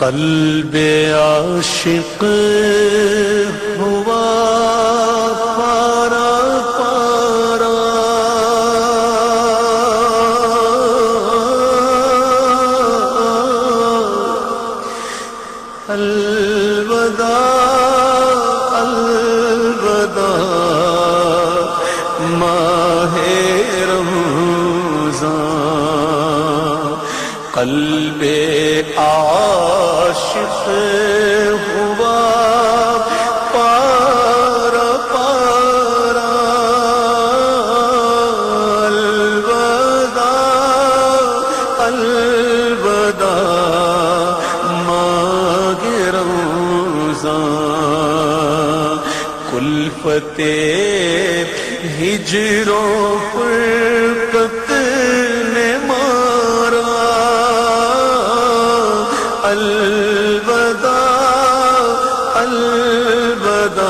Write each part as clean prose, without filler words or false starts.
قلب عاشق ہوا پارا پارا، الوداع الوداع ماہ رمضان، قلب عاشق ہوا پارا پارا، الوداع الوداع ماہ رمضان، کلفت ہجر و فرقت نے مارا، الوداع الوداع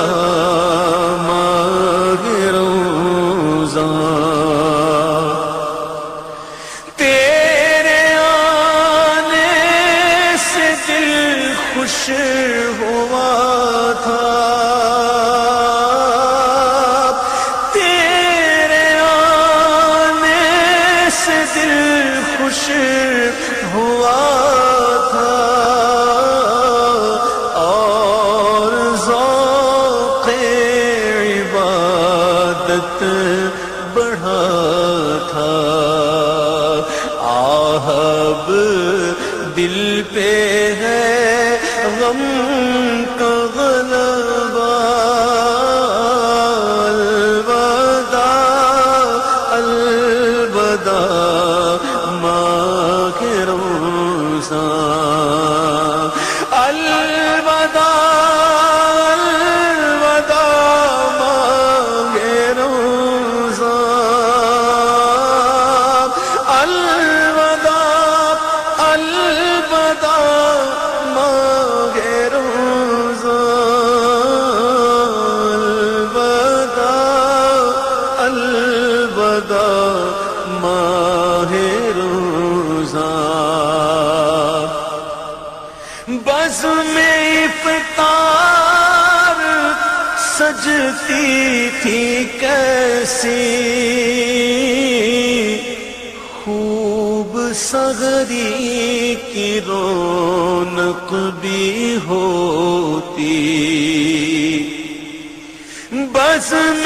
ماہ رمضان، تیرے آنے سے دل خوش ہوا تھا، تیرے آنے سے دل خوش ہوا تھا، اور ذوق عبادت بڑھا تھا، آہب دل پہ ہے غم کا غلبہ، الوداع الوداع ماہ رمضان، الوداع الوداع ماہ رمضان، الوداع الوداع ماہ رمضان، الوداع الوداع ماہ رمضان، بزم افطار سجتی تھی کیسی، خوب سحری کی رونق بھی ہوتی، بزم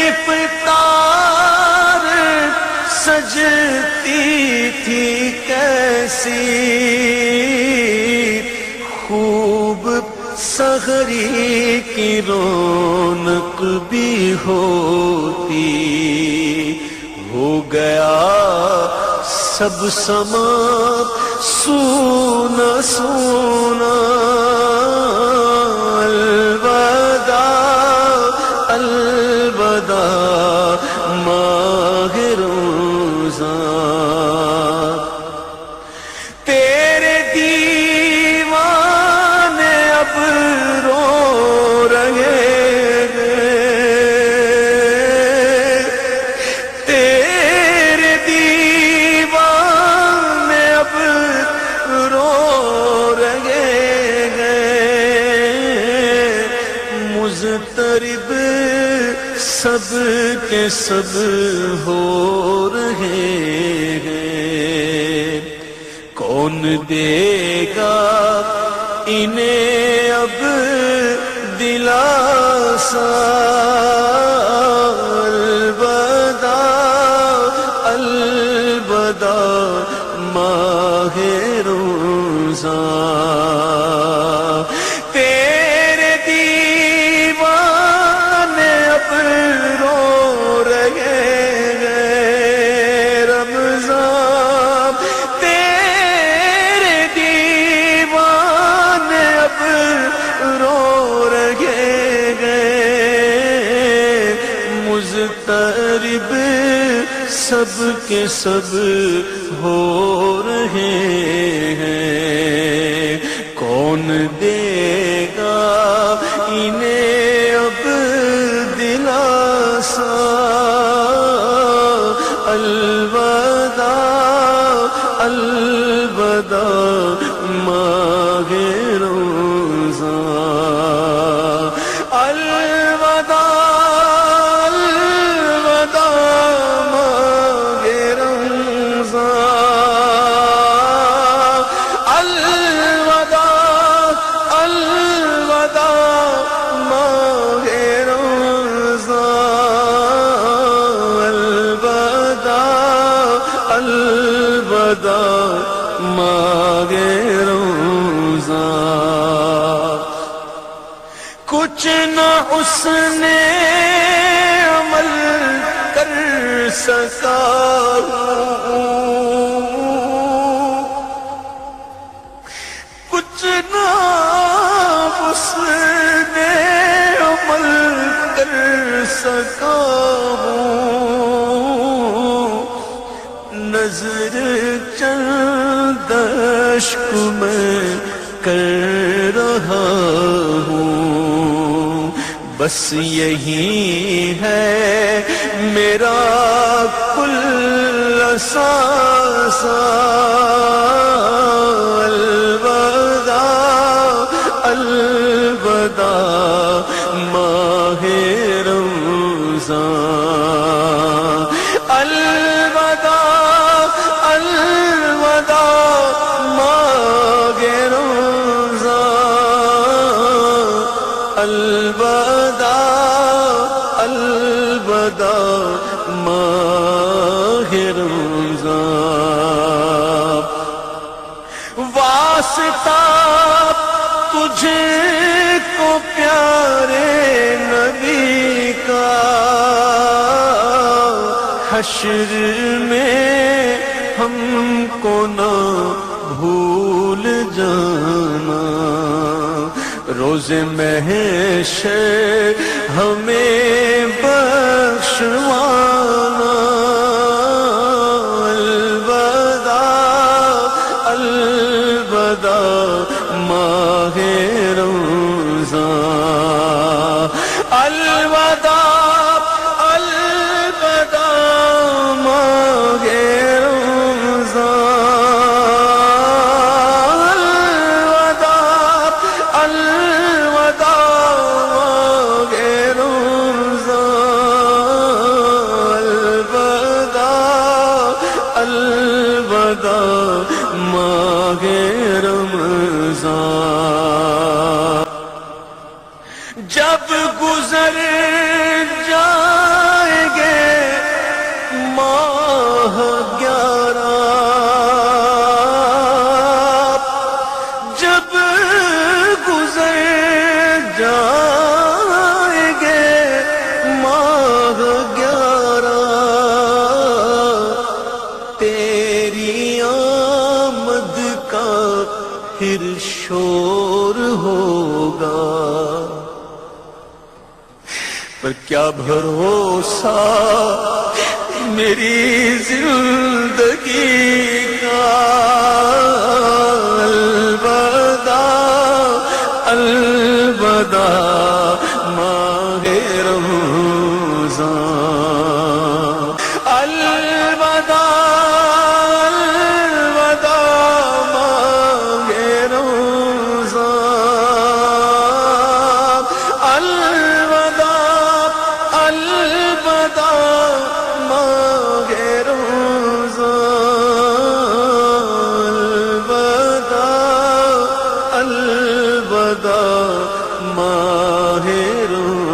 افطار سجتی تھی کیسی، خوب سحری کی رونق بھی ہوتی، ہو گیا سب سما سونا سونا، الوداع الوداع ماہ رمضان، تیرے دیوانے اب رو رہے ہیں، تیرے دیوانے اب رو رہے ہیں، مضطرب سب کے سب ہو رہے ہیں، کون دے گا انہیں اب دلاسا، الوداع الوداع ماہ رمضان، تیرے دیوانے اب رو رہے ہیں، رمضان تیرے دیوانے اب رو رہے ہیں، مضطرب سب کے سب ہو رہے ہیں، کون دے گا انہیں اب دلاسا، الوداع الوداع ماہ کچھ نہ اس نے عمل کر سکا کچھ نہ اس نے عمل کر سکا نظر چند اشک میں کر رہا ہوں بس یہی ہے میرا کل اثاثہ الوداع الوداع ماہ رمضان الوداع الوداع ماہ رمضان الوداع الوداع ماہ رمضان واسطہ تجھے کو پیارے نبی کا حشر میں ہم کو نہ بھول جانا روز محشر ہمیں بخشوانا الوداع الوداع ماہ رمضان الوداع الوداع ماہ رمضان الوداع الوداع ماہ رمضان الوداع الوداع ماہ رمضان جب گزر جائیں گے ماہ 11 جب گزر جائیں گے ماہ 11 تیری آمد کا پھر شور ہوگا پر کیا بھروسہ میری زندگی کا الوداع الوداع ماہ رمضان الوداع الوداع ماہ رمضان الوداع الوداع ماہ رمضان الوداع الوداع ماہ رمضان